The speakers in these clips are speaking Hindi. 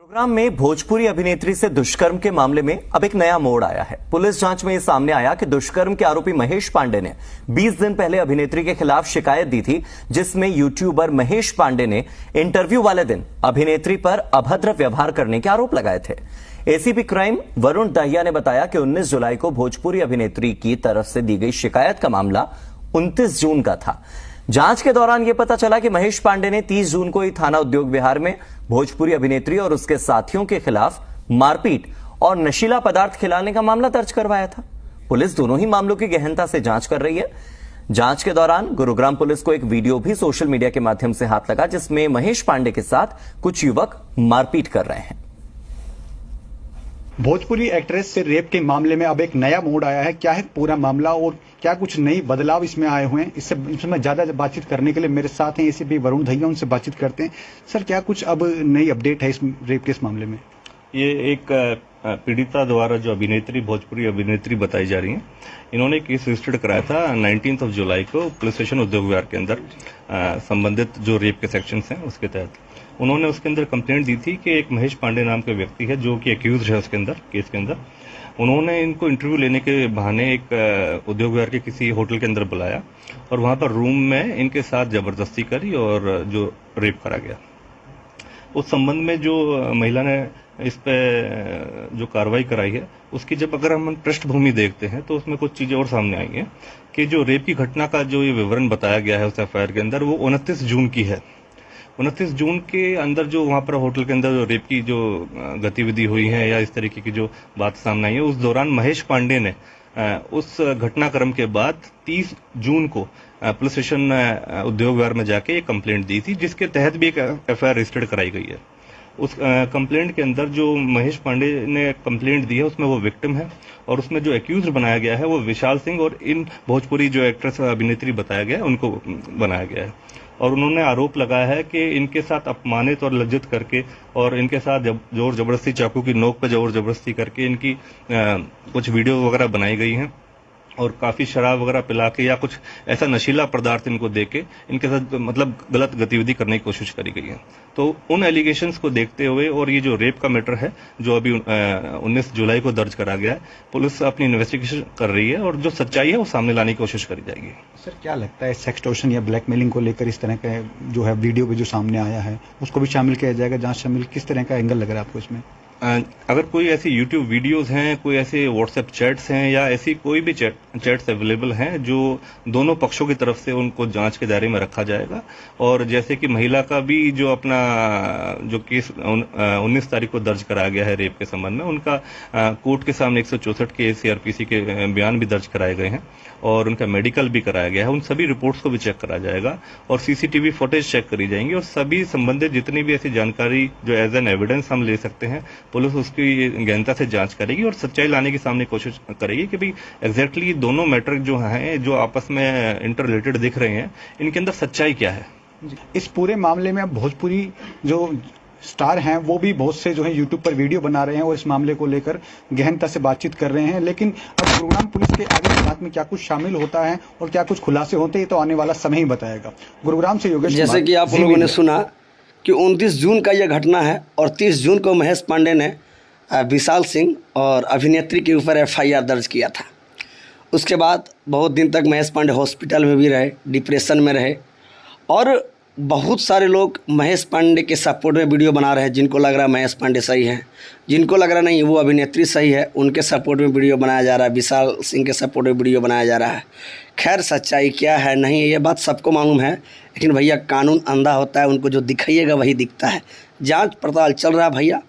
गुरुग्राम में भोजपुरी अभिनेत्री से दुष्कर्म के मामले में अब एक नया मोड़ आया है। पुलिस जांच में यह सामने आया कि दुष्कर्म के आरोपी महेश पांडे ने 20 दिन पहले अभिनेत्री के खिलाफ शिकायत दी थी, जिसमें यूट्यूबर महेश पांडे ने इंटरव्यू वाले दिन अभिनेत्री पर अभद्र व्यवहार करने के आरोप लगाए थे। एसीपी क्राइम वरुण दहिया ने बताया कि 19 जुलाई को भोजपुरी अभिनेत्री की तरफ से दी गई शिकायत का मामला 29 जून का था। जांच के दौरान यह पता चला कि महेश पांडे ने 30 जून को ही थाना उद्योग विहार में भोजपुरी अभिनेत्री और उसके साथियों के खिलाफ मारपीट और नशीला पदार्थ खिलाने का मामला दर्ज करवाया था। पुलिस दोनों ही मामलों की गहनता से जांच कर रही है। जांच के दौरान गुरुग्राम पुलिस को एक वीडियो भी सोशल मीडिया के माध्यम से हाथ लगा, जिसमें महेश पांडे के साथ कुछ युवक मारपीट कर रहे हैं। भोजपुरी एक्ट्रेस से रेप के मामले में अब एक नया मोड़ आया है। क्या है पूरा मामला और क्या कुछ नई बदलाव इसमें आए हुए हैं, इसमें ज्यादा बातचीत करने के लिए मेरे साथ हैं एसीपी वरुण दहिया, उनसे बातचीत करते हैं। सर, क्या कुछ अब नई अपडेट है इस रेप के इस मामले में? ये एक पीड़िता द्वारा जो अभिनेत्री भोजपुरी अभिनेत्री बताई जा रही है, इन्होंने एक केस रजिस्टर्ड कराया था 19 जुलाई को पुलिस स्टेशन उद्योग विहार के अंदर। संबंधित जो रेप के सेक्शंस हैं उसके तहत उन्होंने उसके अंदर कंप्लेंट दी थी कि एक महेश पांडे नाम के व्यक्ति है जो कि एक्यूज है उसके अंदर, केस के अंदर। उन्होंने इनको इंटरव्यू लेने के बहाने एक उद्योग विहार के किसी होटल के अंदर बुलाया और वहां पर रूम में इनके साथ जबरदस्ती करी और जो रेप करा गया। उस संबंध में जो महिला ने इस पे जो कार्रवाई कराई है उसकी जब अगर हम पृष्ठभूमि देखते हैं तो उसमें कुछ चीजें और सामने आई हैं कि जो रेप की घटना का जो ये विवरण बताया गया है उस एफआईआर के अंदर, वो 29 जून की है। 29 जून के अंदर जो वहां पर होटल के अंदर जो रेप की जो गतिविधि हुई है या इस तरीके की जो बात सामने आई है, उस दौरान महेश पांडे ने उस घटनाक्रम के बाद 30 जून को पुलिस स्टेशन उद्योग विहार में जाके एक कंप्लेंट दी थी, जिसके तहत भी एक एफआईआर रजिस्टर्ड कराई गई है। उस कंप्लेंट के अंदर जो महेश पांडे ने कंप्लेंट दी है उसमें वो विक्टिम है और उसमें जो एक्यूज बनाया गया है वो विशाल सिंह और इन भोजपुरी जो एक्ट्रेस अभिनेत्री बताया गया है उनको बनाया गया है। और उन्होंने आरोप लगाया है कि इनके साथ अपमानित और लज्जित करके और इनके साथ जोर जबरदस्ती चाकू की नोक पर जोर जबरदस्ती करके इनकी कुछ वीडियो वगैरह बनाई गई हैं और काफी शराब वगैरह पिला के या कुछ ऐसा नशीला पदार्थ इनको देके इनके साथ मतलब गलत गतिविधि करने की कोशिश करी गई है। तो उन एलिगेशंस को देखते हुए और ये जो रेप का मैटर है जो अभी 19 जुलाई को दर्ज करा गया है, पुलिस अपनी इन्वेस्टिगेशन कर रही है और जो सच्चाई है वो सामने लाने की कोशिश करी जाएगी। सर, क्या लगता है सेक्सटॉर्शन या ब्लैकमेलिंग को लेकर इस तरह का जो है वीडियो भी जो सामने आया है उसको भी शामिल किया जाएगा? जांच शामिल किस तरह का एंगल लग रहा है आपको इसमें? अगर कोई ऐसी YouTube वीडियोस हैं, कोई ऐसे WhatsApp चैट्स हैं या ऐसी कोई भी चैट्स अवेलेबल हैं जो दोनों पक्षों की तरफ से, उनको जांच के दायरे में रखा जाएगा। और जैसे कि महिला का भी जो अपना जो केस 19 तारीख को दर्ज कराया गया है रेप के संबंध में, उनका कोर्ट के सामने 164 के CRPC के बयान भी दर्ज कराए गए हैं और उनका मेडिकल भी कराया गया है। उन सभी रिपोर्ट्स को भी चेक करा जाएगा और CCTV फुटेज चेक करी जाएंगी और सभी संबंधित जितनी भी ऐसी जानकारी जो एज एन एविडेंस हम ले सकते हैं, पुलिस उसकी गहनता से जांच करेगी और सच्चाई लाने की सामने कोशिश करेगी कि भाई एग्जैक्टली दोनों मैटर जो हैं, जो आपस में इंटर रिलेटेड दिख रहे हैं, इनके अंदर सच्चाई क्या है। इस पूरे मामले में अब भोजपुरी जो स्टार हैं वो भी बहुत से जो है यूट्यूब पर वीडियो बना रहे हैं और इस मामले को लेकर गहनता से बातचीत कर रहे हैं। लेकिन अब गुरुग्राम पुलिस के आगे की बात में क्या कुछ शामिल होता है और क्या कुछ खुलासे होते हैं, तो आने वाला समय ही बताएगा। गुरुग्राम से योगेश। जैसे कि आप लोगों ने सुना कि 29 जून का यह घटना है और 30 जून को महेश पांडे ने विशाल सिंह और अभिनेत्री के ऊपर FIR दर्ज किया था। उसके बाद बहुत दिन तक महेश पांडे हॉस्पिटल में भी रहे, डिप्रेशन में रहे और बहुत सारे लोग महेश पांडे के सपोर्ट में वीडियो बना रहे हैं। जिनको लग रहा है महेश पांडे सही है, जिनको लग रहा नहीं वो अभिनेत्री सही है, उनके सपोर्ट में वीडियो बनाया जा रहा है। विशाल सिंह के सपोर्ट में वीडियो बनाया जा रहा है। खैर, सच्चाई क्या है नहीं है ये बात सबको मालूम है, लेकिन भैया कानून अंधा होता है, उनको जो दिखाइएगा वही दिखता है। जांच पड़ताल चल रहा है भैया।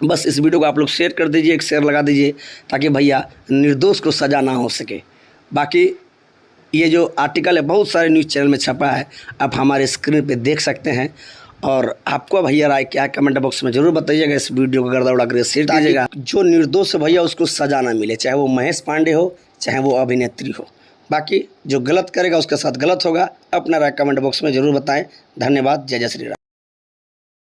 बस इस वीडियो को आप लोग शेयर कर दीजिए, एक शेयर लगा दीजिए ताकि भैया निर्दोष को सज़ा ना हो सके। बाकी ये जो आर्टिकल है बहुत सारे न्यूज़ चैनल में छपा है, आप हमारे स्क्रीन पे देख सकते हैं। और आपको भैया राय क्या है कमेंट बॉक्स में जरूर बताइएगा। इस वीडियो को गर्दा उड़ा कर शेयर कीजिएगा। जो निर्दोष है भैया उसको सजा ना मिले, चाहे वो महेश पांडे हो चाहे वो अभिनेत्री हो। बाकी जो गलत करेगा उसके साथ गलत होगा। अपना राय कमेंट बॉक्स में जरूर बताएं। धन्यवाद। जय जय श्री राम।